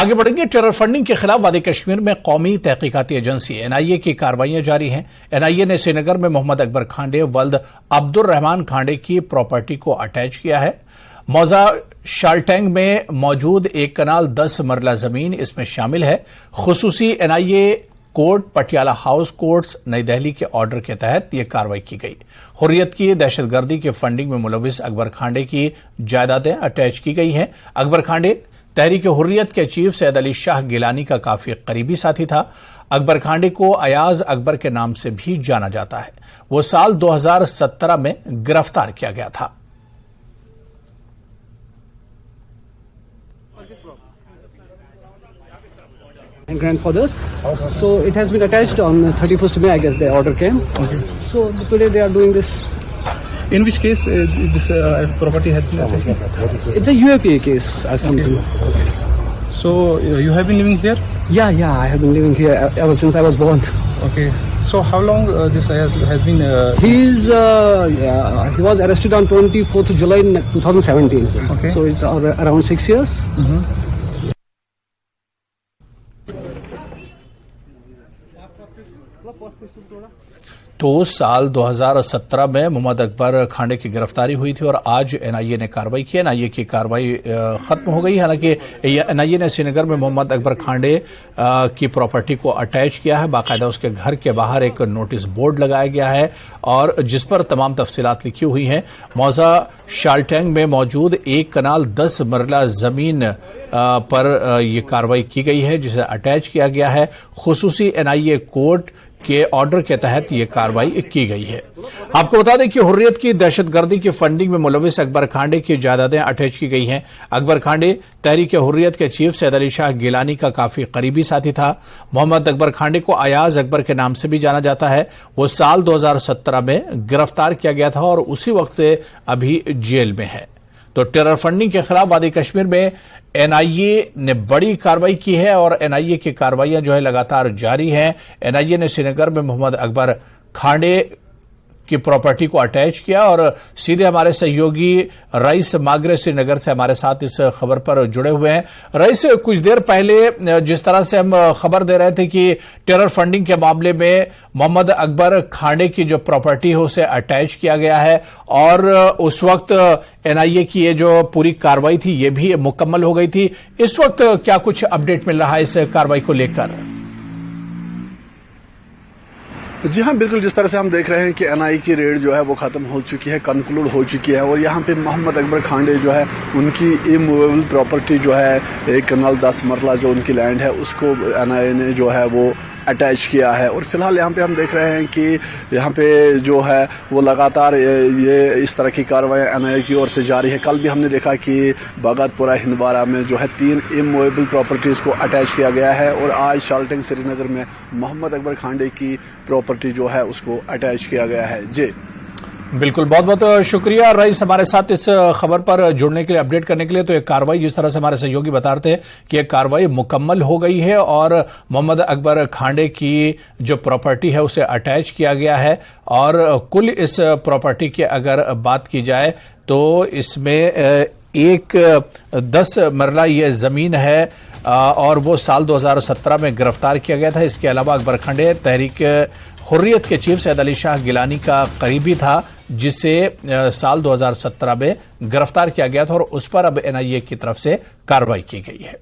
आगे बढ़ेंगे। Terror funding के खिलाफ वादी कश्मीर में कौमी तहकीकाती एजेंसी एनआईए की कार्रवाइयां जारी हैं। एनआईए ने श्रीनगर में मोहम्मद अकबर खांडे वल्द अब्दुर रहमान खांडे की प्रॉपर्टी को अटैच किया है। मौजा शालटैंग में मौजूद एक कनाल 10 मरला जमीन इसमें शामिल है। खुसूसी NIA court Patiala house courts New Delhi के ऑर्डर के तहत यह कार्रवाई की गई। हुर्रियत की दहशतगर्दी के फंडिंग में मुलविस अकबर खांडे की जायदादें अटैच की गई हैं। अकबर खांडे तहरीक हुर्रियत के चीफ सैयद अली शाह गिलानी का काफी करीबी साथी था। अकबर खांडे को अयाज अकबर के नाम से भी जाना जाता है। वो साल 2017 में गिरफ्तार किया गया था। Grandfathers. So it has been attached on 31st May, I guess the order came. Okay. So today they are doing this. In which case this property has been attached? It's a UAPA case. Okay. So you have been living here? Yeah, I have been living here ever since I was born. Okay. So how long this has been? He was arrested on 24th July 2017. Okay. So it's around 6 years. Mm-hmm. तो साल 2017 में मोहम्मद अकबर खांडे की गिरफ्तारी हुई थी और आज NIA ने कार्रवाई की। एनआईए की कार्रवाई खत्म हो गई। हालांकि एनआईए ने श्रीनगर में मोहम्मद अकबर खांडे की प्रॉपर्टी को अटैच किया है। बाकायदा उसके घर के बाहर एक नोटिस बोर्ड लगाया गया है और जिस पर तमाम तफसीलात लिखी हुई हैं। मौजा शालटैंग में मौजूद एक कनाल 10 मरला जमीन पर यह कार्रवाई की गई है जिसे अटैच किया गया है। खुसूसी एनआईए कोर्ट के ऑर्डर के तहत यह कार्रवाई की गई है। आपको बता दें कि हुर्रियत की दहशतगर्दी की फंडिंग में मुलविस अकबर खांडे की जायदादें अटैच की गई हैं। अकबर खांडे तहरीक हुर्रियत के चीफ सैयद अली शाह गिलानी का काफी करीबी साथी था। मोहम्मद अकबर खांडे को अयाज अकबर के नाम से भी जाना जाता है। वो साल 2017 में गिरफ्तार किया गया था और उसी वक्त से अभी जेल में है। तो टेरर फंडिंग के खिलाफ वादी कश्मीर में एनआईए ने बड़ी कार्रवाई की है और एनआईए की कार्रवाइयां जो है लगातार जारी हैं। एनआईए ने श्रीनगर में मोहम्मद अकबर खांडे की प्रॉपर्टी को अटैच किया और सीधे हमारे सहयोगी रईस मागरे श्रीनगर से हमारे साथ इस खबर पर जुड़े हुए हैं। रईस, कुछ देर पहले जिस तरह से हम खबर दे रहे थे कि टेरर फंडिंग के मामले में मोहम्मद अकबर खांडे की जो प्रॉपर्टी है उसे अटैच किया गया है और उस वक्त एनआईए की ये जो पूरी कार्रवाई थी ये भी मुकम्मल हो गई थी। इस वक्त क्या कुछ अपडेट मिल रहा है इस कार्रवाई को लेकर? जी हाँ, बिल्कुल। जिस तरह से हम देख रहे हैं कि एनआईए की रेड जो है वो खत्म हो चुकी है, कंक्लूड हो चुकी है और यहाँ पे मोहम्मद अकबर खांडे जो है उनकी इमूवेबल प्रॉपर्टी जो है एक कनाल 10 मरला जो उनकी लैंड है उसको एनआईए ने जो है वो अटैच किया है। और फिलहाल यहाँ पे हम देख रहे हैं कि यहाँ पे जो है वो लगातार ये इस तरह की कार्रवाई एनआईए की ओर से जारी है। कल भी हमने देखा कि बागतपुरा हिंदवारा में जो है 3 इमूवेबल प्रॉपर्टीज़ को अटैच किया गया है और आज शालटैंग श्रीनगर में मोहम्मद अकबर खांडे की प्रॉपर्टी जो है उसको अटैच किया गया है। जी बिल्कुल, बहुत बहुत शुक्रिया रईस हमारे साथ इस खबर पर जुड़ने के लिए, अपडेट करने के लिए। तो एक कार्रवाई जिस तरह से हमारे सहयोगी बता रहे थे कि एक कार्रवाई मुकम्मल हो गई है और मोहम्मद अकबर खांडे की जो प्रॉपर्टी है उसे अटैच किया गया है और कुल इस प्रॉपर्टी की अगर बात की जाए तो इसमें एक 10 मरला ये जमीन है और वो साल 2017 में गिरफ्तार किया गया था। इसके अलावा अकबर खांडे तहरीक हुर्रियत के चीफ सैयद अली शाह गिलानी का करीबी था जिसे साल 2017 में गिरफ्तार किया गया था और उस पर अब एनआईए की तरफ से कार्रवाई की गई है।